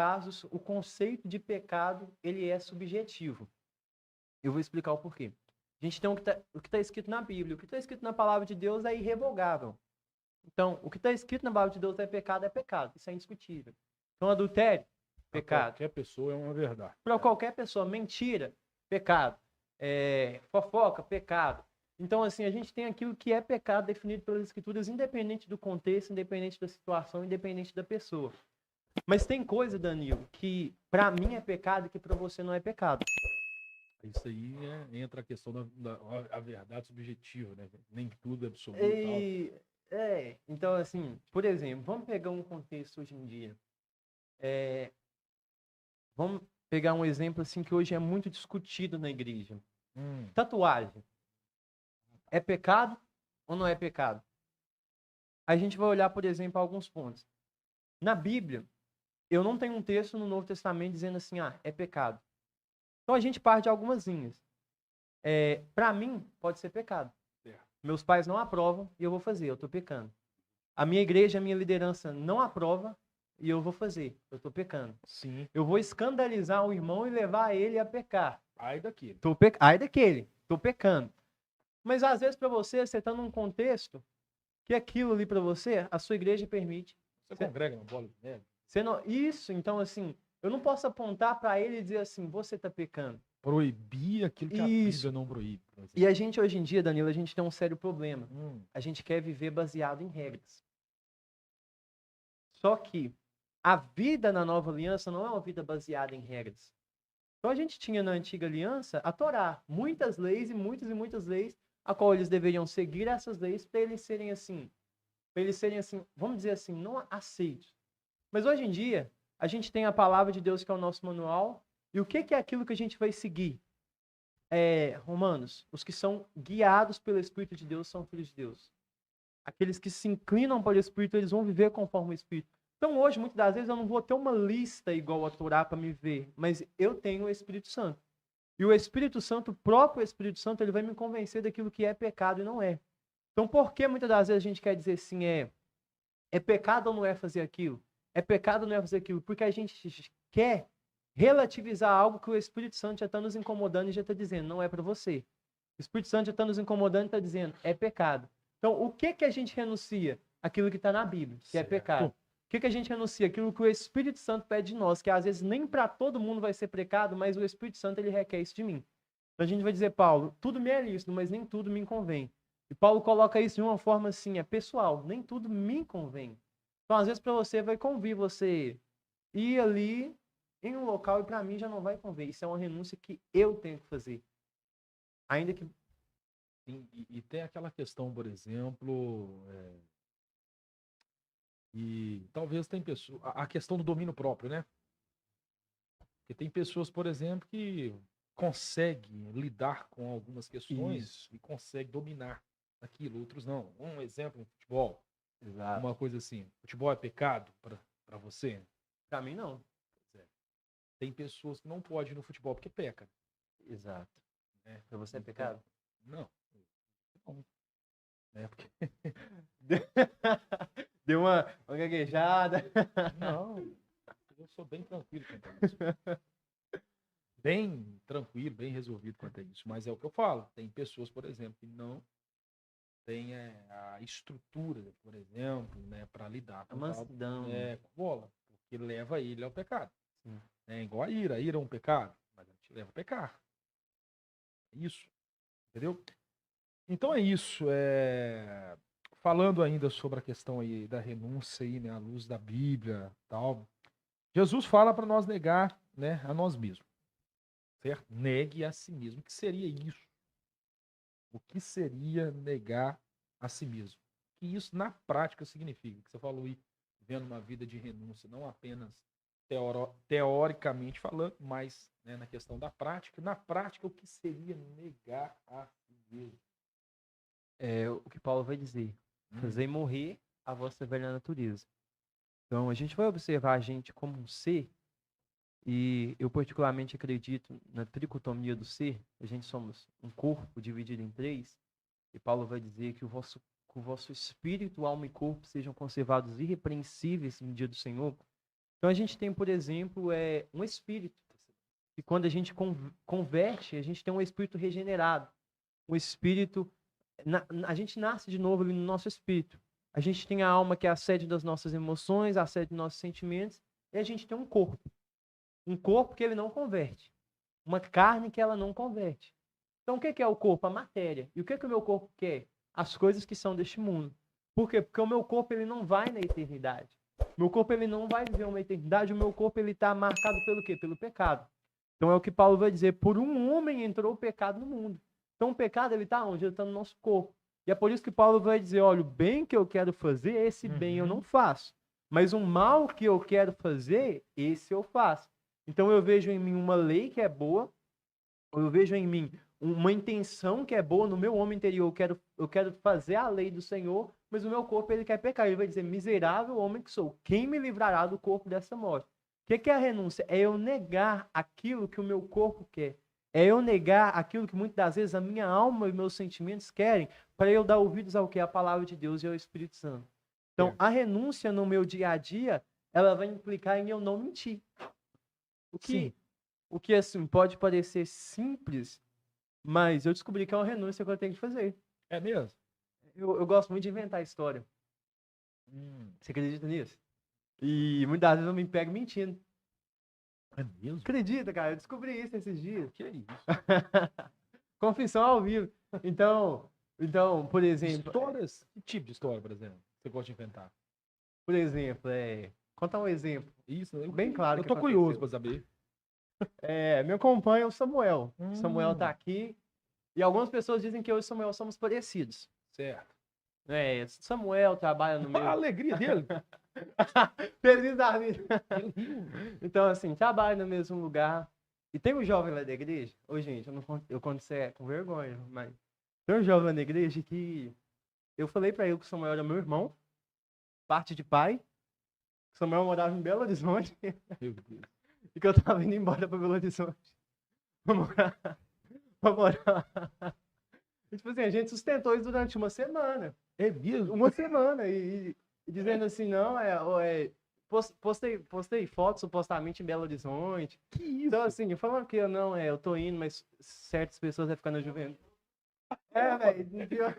casos, o conceito de pecado, ele é subjetivo. Eu vou explicar o porquê. A gente tem o que está escrito na Bíblia. O que está escrito na palavra de Deus é irrevogável. Então, o que está escrito na palavra de Deus é pecado. Isso é indiscutível. Então, adultério, pecado. Para qualquer pessoa é uma verdade. Para qualquer pessoa, mentira, pecado. Fofoca, pecado. Então, assim, a gente tem aquilo que é pecado definido pelas Escrituras, independente do contexto, independente da situação, independente da pessoa. Mas tem coisa, Danilo, que para mim é pecado e que para você não é pecado. Isso aí entra a questão da verdade subjetiva, né? Nem tudo é absoluto. Então, assim, por exemplo, vamos pegar um contexto hoje em dia. Vamos pegar um exemplo assim que hoje é muito discutido na igreja. Tatuagem. É pecado ou não é pecado? A gente vai olhar, por exemplo, alguns pontos. Na Bíblia, eu não tenho um texto no Novo Testamento dizendo assim, é pecado. Então a gente parte de algumas linhas. Para mim, pode ser pecado. Meus pais não aprovam e eu vou fazer, eu estou pecando. A minha igreja, a minha liderança não aprova e eu vou fazer, eu estou pecando. Sim. Eu vou escandalizar o irmão e levar ele a pecar. Ai daquele. Ai daquele, estou pecando. Mas às vezes para você está num contexto que aquilo ali para você, a sua igreja permite. Você congrega na bola de neve? Isso, então assim, eu não posso apontar para ele e dizer assim, você está pecando. Proibir aquilo que a Bíblia não proíbe. E a gente hoje em dia, Danilo, a gente tem um sério problema. A gente quer viver baseado em regras. Só que a vida na nova aliança não é uma vida baseada em regras. Então a gente tinha na antiga aliança a Torá, muitas leis e muitas leis a qual eles deveriam seguir essas leis para eles serem assim, vamos dizer assim, não aceitos. Mas hoje em dia, a gente tem a palavra de Deus que é o nosso manual, e o que é aquilo que a gente vai seguir? Romanos, os que são guiados pelo Espírito de Deus são filhos de Deus. Aqueles que se inclinam para o Espírito, eles vão viver conforme o Espírito. Então hoje, muitas das vezes, eu não vou ter uma lista igual a Torá para me ver, mas eu tenho o Espírito Santo. E o Espírito Santo, o próprio Espírito Santo, ele vai me convencer daquilo que é pecado e não é. Então por que muitas das vezes a gente quer dizer assim, é pecado ou não é fazer aquilo? É pecado ou não é fazer aquilo? Porque a gente quer relativizar algo que o Espírito Santo já está nos incomodando e já está dizendo, não é para você. O Espírito Santo já está nos incomodando e está dizendo, é pecado. Então, o que a gente renuncia? Aquilo que está na Bíblia, que é pecado. O que a gente renuncia? Aquilo que o Espírito Santo pede de nós, que às vezes nem para todo mundo vai ser pecado, mas o Espírito Santo ele requer isso de mim. Então a gente vai dizer, Paulo, tudo me é lícito, mas nem tudo me convém. E Paulo coloca isso de uma forma assim, pessoal, nem tudo me convém. Então, às vezes, para você vai convir você ir ali em um local e para mim já não vai convir. Isso é uma renúncia que eu tenho que fazer. Ainda que... E tem aquela questão, por exemplo, e talvez tem pessoas... A questão do domínio próprio, né? Porque tem pessoas, por exemplo, que conseguem lidar com algumas questões e conseguem dominar aquilo, outros não. Um exemplo, futebol. Exato. Uma coisa assim, futebol é pecado para você? Para mim, não. Tem pessoas que não podem ir no futebol porque peca. Exato. Para você é pecado? Não. Porque... Deu uma gaguejada. Não, eu sou bem tranquilo quanto a isso. Bem tranquilo, bem resolvido quanto a isso. Mas é o que eu falo. Tem pessoas, por exemplo, que não têm a estrutura, por exemplo, né, para lidar com bola, porque leva ele ao pecado. É igual a ira. A ira é um pecado, mas a gente leva a pecar. Isso. Entendeu? Então é isso. Falando ainda sobre a questão aí da renúncia aí, né, à luz da Bíblia, tal. Jesus fala para nós negar, né, a nós mesmos. Certo? Negue a si mesmo. O que seria isso? O que seria negar a si mesmo? O que isso na prática significa? O que você falou aí, vendo uma vida de renúncia, não apenas teoricamente falando, mas, né, na questão da prática. Na prática, o que seria negar a si mesmo? É o que Paulo vai dizer. Fazer morrer a vossa velha natureza. Então, a gente vai observar a gente como um ser, e eu particularmente acredito na tricotomia do ser. A gente somos um corpo dividido em três, e Paulo vai dizer que o vosso espírito, alma e corpo sejam conservados irrepreensíveis no dia do Senhor. Então a gente tem, por exemplo, um espírito. E quando a gente converte, a gente tem um espírito regenerado. Um espírito... a gente nasce de novo ali no nosso espírito. A gente tem a alma que é a sede das nossas emoções, a sede dos nossos sentimentos, e a gente tem um corpo. Um corpo que ele não converte. Uma carne que ela não converte. Então o que é o corpo? A matéria. E o que o meu corpo quer? As coisas que são deste mundo. Por quê? Porque o meu corpo ele não vai na eternidade. O meu corpo ele não vai viver uma eternidade, o meu corpo ele está marcado pelo quê? Pelo pecado. Então é o que Paulo vai dizer, por um homem entrou o pecado no mundo. Então o pecado ele está onde? Ele está no nosso corpo. E é por isso que Paulo vai dizer, olha, o bem que eu quero fazer, esse bem eu não faço. Mas o mal que eu quero fazer, esse eu faço. Então eu vejo em mim uma lei que é boa, ou eu vejo em mim uma intenção que é boa no meu homem interior, eu quero fazer a lei do Senhor, mas o meu corpo ele quer pecar. Ele vai dizer, miserável homem que sou, quem me livrará do corpo dessa morte? O que é a renúncia? É eu negar aquilo que o meu corpo quer. É eu negar aquilo que muitas das vezes a minha alma e meus sentimentos querem, para eu dar ouvidos ao que é a palavra de Deus e ao Espírito Santo. Então, a renúncia no meu dia a dia, ela vai implicar em eu não mentir. O que assim, pode parecer simples, mas eu descobri que é uma renúncia que eu tenho que fazer. É mesmo? Eu gosto muito de inventar história. Você acredita nisso? E muitas vezes eu me pego mentindo. É mesmo? Acredita, cara? Eu descobri isso esses dias. Que isso? Confissão ao vivo. Então, por exemplo... Histórias? Que tipo de história, por exemplo? Você gosta de inventar? Por exemplo, contar um exemplo. Isso, bem claro. Eu tô curioso para saber. Me acompanha o Samuel. Samuel tá aqui. E algumas pessoas dizem que eu e o Samuel somos parecidos. Certo. Samuel trabalha no meio... A alegria dele. Feliz da vida. Então, assim, trabalha no mesmo lugar. E tem um jovem lá da igreja. Ô, gente, eu conto isso com vergonha, mas... Tem um jovem lá na igreja que... Eu falei pra ele que o Samuel era meu irmão. Parte de pai. O Samuel morava em Belo Horizonte. Meu Deus. E que eu tava indo embora pra Belo Horizonte. Pra morar. E, tipo assim, a gente sustentou isso durante uma semana. É mesmo? Uma semana. E dizendo assim, não, postei fotos supostamente em Belo Horizonte. Que isso? Então, assim, falando que eu tô indo, mas certas pessoas vão ficar na juventude. Velho.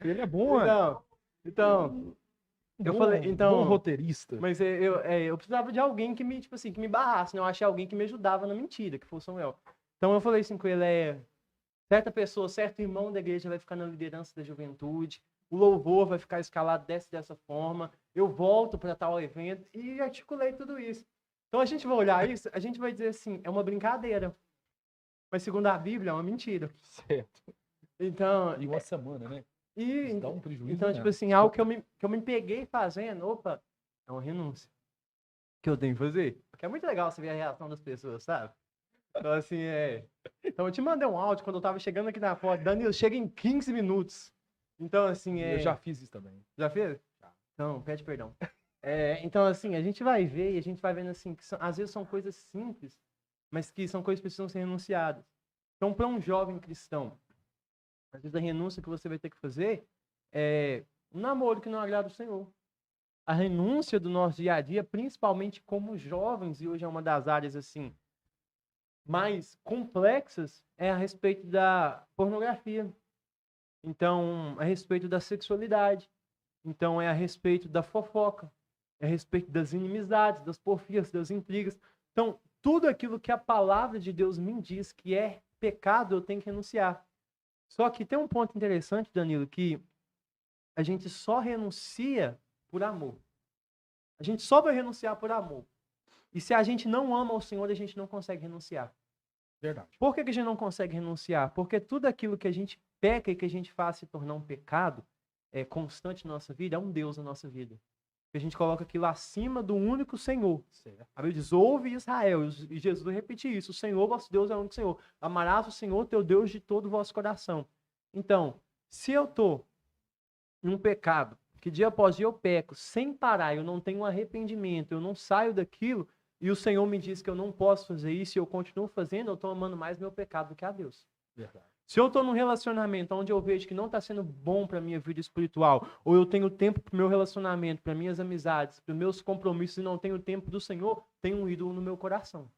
Ele é bom, Então, eu falei, bom roteirista. Mas eu precisava de alguém que me, tipo assim, que me barrasse, né? Eu achei alguém que me ajudava na mentira, que foi o Samuel. Então eu falei assim com ele, certa pessoa, certo irmão da igreja vai ficar na liderança da juventude, o louvor vai ficar escalado dessa forma, eu volto para tal evento e articulei tudo isso. Então a gente vai olhar isso, a gente vai dizer assim, é uma brincadeira. Mas segundo a Bíblia, é uma mentira. Certo. Então... E uma semana, né? E, dá um prejuízo, então, tipo assim, algo que eu me peguei fazendo, opa, é uma renúncia que eu tenho que fazer. Porque é muito legal você ver a reação das pessoas, sabe? Então, assim, Então, eu te mandei um áudio quando eu tava chegando aqui na porta. Danilo, chega em 15 minutos. Então, assim, Eu já fiz isso também. Já fez? Já. Então, pede perdão. Então, assim, a gente vai ver e a gente vai vendo, assim, que às vezes são coisas simples, mas que são coisas que precisam ser renunciadas. Então, para um jovem cristão, às vezes a renúncia que você vai ter que fazer é um namoro que não agrada o Senhor. A renúncia do nosso dia a dia, principalmente como jovens, e hoje é uma das áreas assim mais complexas, é a respeito da pornografia. Então, a respeito da sexualidade. Então, é a respeito da fofoca. É a respeito das inimizades, das porfias, das intrigas. Então, tudo aquilo que a palavra de Deus me diz que é pecado, eu tenho que renunciar. Só que tem um ponto interessante, Danilo, que a gente só renuncia por amor. A gente só vai renunciar por amor. E se a gente não ama o Senhor, a gente não consegue renunciar. Verdade. Por que a gente não consegue renunciar? Porque tudo aquilo que a gente peca e que a gente faz se tornar um pecado constante na nossa vida, é um Deus na nossa vida. A gente coloca aquilo acima do único Senhor. Certo. A Bíblia diz, ouve Israel. E Jesus vai repetir isso. O Senhor, vosso Deus, é o único Senhor. Amarás o Senhor, teu Deus, de todo o vosso coração. Então, se eu estou num pecado, que dia após dia eu peco, sem parar, eu não tenho um arrependimento, eu não saio daquilo, e o Senhor me diz que eu não posso fazer isso, e eu continuo fazendo, eu estou amando mais meu pecado do que a Deus. Verdade. Se eu estou num relacionamento onde eu vejo que não está sendo bom para minha vida espiritual, ou eu tenho tempo para o meu relacionamento, para minhas amizades, para meus compromissos e não tenho tempo do Senhor, tem um ídolo no meu coração.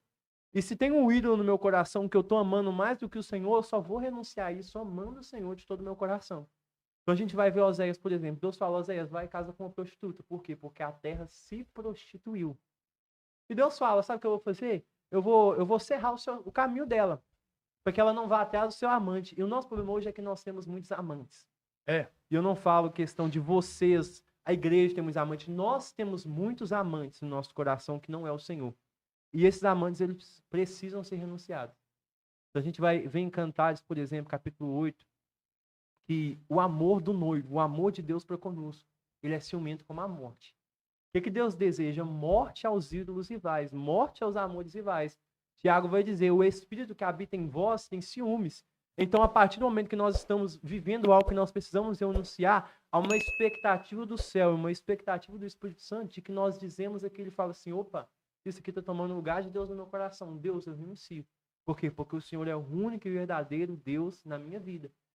E se tem um ídolo no meu coração que eu estou amando mais do que o Senhor, eu só vou renunciar a isso amando o Senhor de todo o meu coração. Então a gente vai ver Oséias, por exemplo. Deus fala, Oséias, vai e casa com uma prostituta. Por quê? Porque a terra se prostituiu. E Deus fala, sabe o que eu vou fazer? Eu vou cerrar o caminho dela, para que ela não vá atrás do seu amante. E o nosso problema hoje é que nós temos muitos amantes. E eu não falo questão de vocês, a igreja tem muitos amantes. Nós temos muitos amantes no nosso coração que não é o Senhor. E esses amantes, eles precisam ser renunciados. Então a gente vai ver em Cantares, por exemplo, capítulo 8, que o amor do noivo, o amor de Deus para conosco, ele é ciumento como a morte. O que Deus deseja? Morte aos ídolos rivais, morte aos amores rivais. Tiago vai dizer, o Espírito que habita em vós tem ciúmes. Então, a partir do momento que nós estamos vivendo algo que nós precisamos renunciar, há uma expectativa do céu, uma expectativa do Espírito Santo, de que nós dizemos aqui, ele fala assim, opa, isso aqui está tomando lugar de Deus no meu coração. Deus, eu renuncio. Por quê? Porque o Senhor é o único e verdadeiro Deus na minha vida.